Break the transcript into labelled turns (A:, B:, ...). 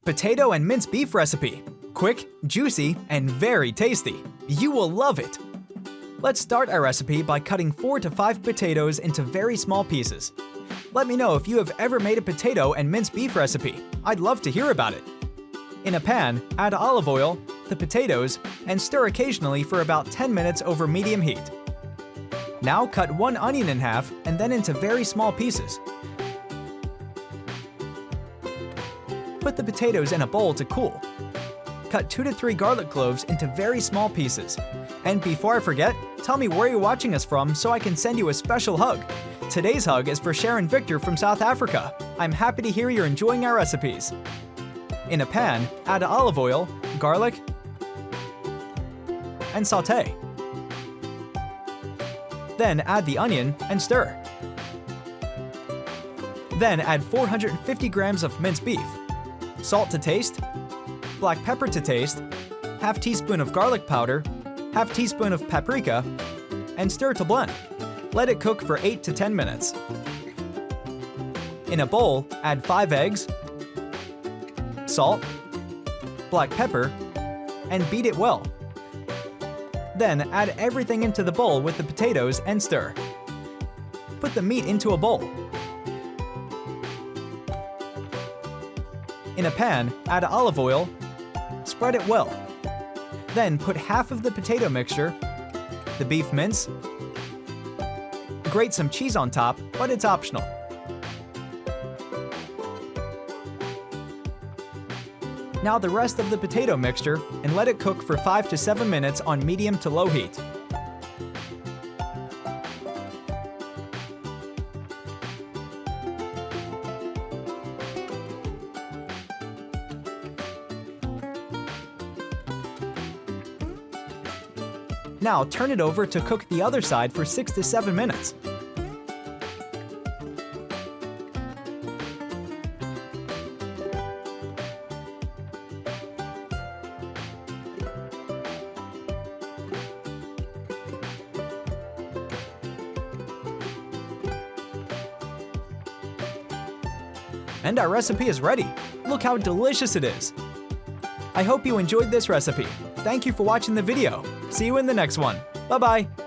A: Potato and minced beef recipe. Quick, juicy, and very tasty. You will love it! Let's start our recipe by cutting 4 to 5 potatoes into very small pieces. Let me know if you have ever made a potato and minced beef recipe. I'd love to hear about it. In a pan, add olive oil, the potatoes, and stir occasionally for about 10 minutes over medium heat. Now cut 1 onion in half and then into very small pieces. Put the potatoes in a bowl to cool. Cut 2 to 3 garlic cloves into very small pieces. And before I forget, tell me where you're watching us from so I can send you a special hug. Today's hug is for Sharon Victor from South Africa. I'm happy to hear you're enjoying our recipes. In a pan, add olive oil, garlic, and sauté. Then add the onion and stir. Then add 450 grams of minced beef, salt to taste, black pepper to taste, half teaspoon of garlic powder, half teaspoon of paprika, and stir to blend. Let it cook for 8 to 10 minutes. In a bowl, add 5 eggs, salt, black pepper, and beat it well. Then add everything into the bowl with the potatoes and stir. Put the meat into a bowl. In a pan, add olive oil, spread it well. Then put half of the potato mixture, the beef mince, grate some cheese on top, but it's optional. Now the rest of the potato mixture and let it cook for 5 to 7 minutes on medium to low heat. Now turn it over to cook the other side for 6 to 7 minutes. And our recipe is ready. Look how delicious it is. I hope you enjoyed this recipe. Thank you for watching the video. See you in the next one. Bye-bye.